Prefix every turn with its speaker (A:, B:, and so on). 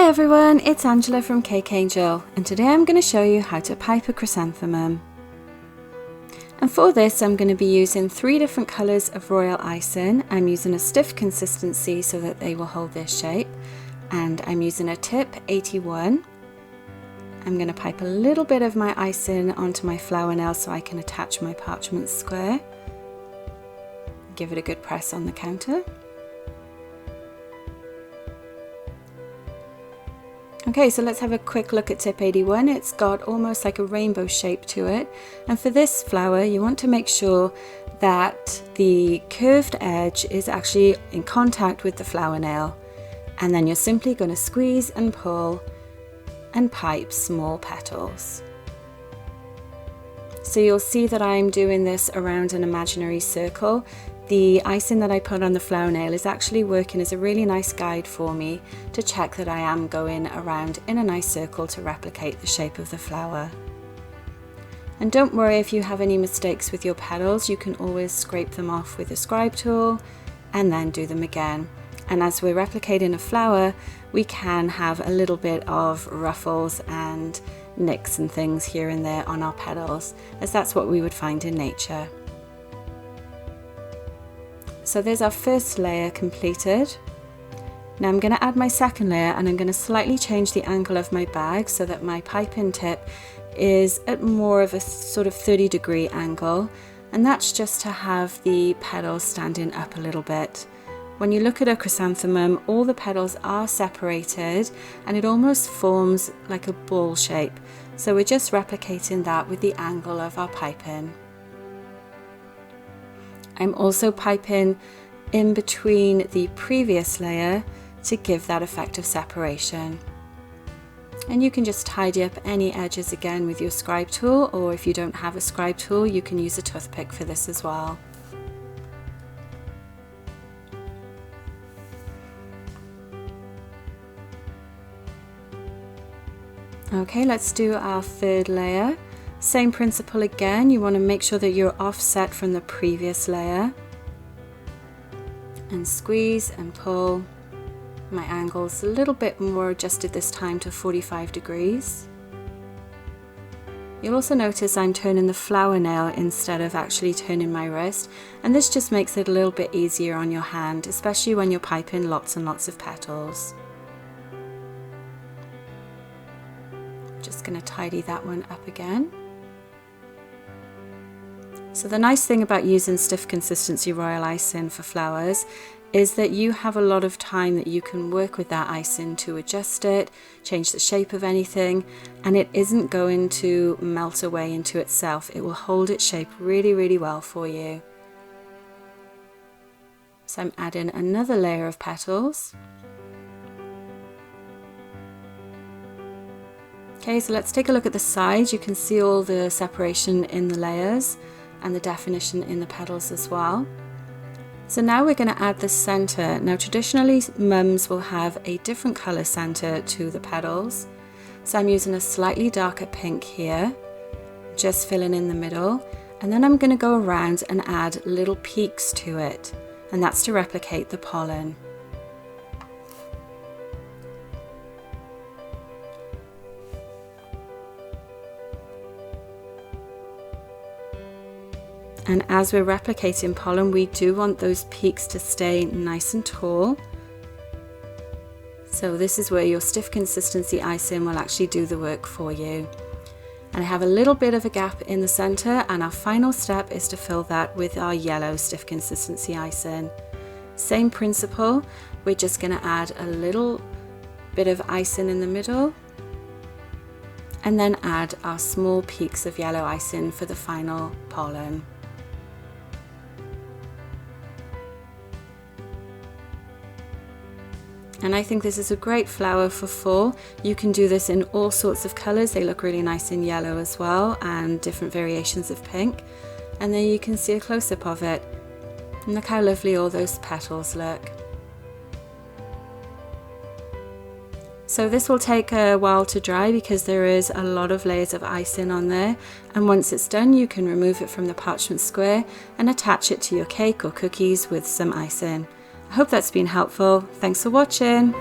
A: Hi everyone, it's Angela from Cake Angel, and today I'm going to show you how to pipe a chrysanthemum. And for this I'm going to be using 3 different colours of royal icing. I'm using a stiff consistency so that they will hold their shape, and I'm using a tip 81. I'm going to pipe a little bit of my icing onto my flower nail so I can attach my parchment square. Give it a good press on the counter. Okay, so let's have a quick look at tip 81. It's got almost like a rainbow shape to it, and for this flower you want to make sure that the curved edge is actually in contact with the flower nail, and then you're simply going to squeeze and pull and pipe small petals. So you'll see that I'm doing this around an imaginary circle. The icing that I put on the flower nail is actually working as a really nice guide for me to check that I am going around in a nice circle to replicate the shape of the flower. And don't worry if you have any mistakes with your petals, you can always scrape them off with a scribe tool and then do them again. And as we're replicating a flower, we can have a little bit of ruffles and nicks and things here and there on our petals, as that's what we would find in nature. So there's our first layer completed. Now I'm going to add my second layer, and I'm going to slightly change the angle of my bag so that my piping tip is at more of a sort of 30-degree angle, and that's just to have the petals standing up a little bit. When you look at a chrysanthemum, all the petals are separated and it almost forms like a ball shape. So we're just replicating that with the angle of our piping. I'm also piping in between the previous layer to give that effect of separation. And you can just tidy up any edges again with your scribe tool, or if you don't have a scribe tool, you can use a toothpick for this as well. Okay, let's do our third layer. Same principle again, you want to make sure that you're offset from the previous layer. And squeeze and pull. My angle's a little bit more adjusted this time to 45 degrees. You'll also notice I'm turning the flower nail instead of actually turning my wrist, and this just makes it a little bit easier on your hand, especially when you're piping lots and lots of petals. Just going to tidy that one up again. So the nice thing about using stiff consistency royal icing for flowers is that you have a lot of time that you can work with that icing to adjust it, change the shape of anything, and it isn't going to melt away into itself. It will hold its shape really, really well for you. So I'm adding another layer of petals. Okay, so let's take a look at the sides. You can see all the separation in the layers and the definition in the petals as well. So now we're going to add the center. Now traditionally mums will have a different color center to the petals. So I'm using a slightly darker pink here, just filling in the middle, and then I'm going to go around and add little peaks to it, and that's to replicate the pollen. And as we're replicating pollen, we do want those peaks to stay nice and tall. So this is where your stiff consistency icing will actually do the work for you. And I have a little bit of a gap in the center, and our final step is to fill that with our yellow stiff consistency icing. Same principle, we're just going to add a little bit of icing in the middle, and then add our small peaks of yellow icing for the final pollen. And I think this is a great flower for fall. You can do this in all sorts of colors. They look really nice in yellow as well, and different variations of pink. And then you can see a close-up of it. And look how lovely all those petals look. So this will take a while to dry because there is a lot of layers of icing on there. And once it's done, you can remove it from the parchment square and attach it to your cake or cookies with some icing. I hope that's been helpful. Thanks for watching.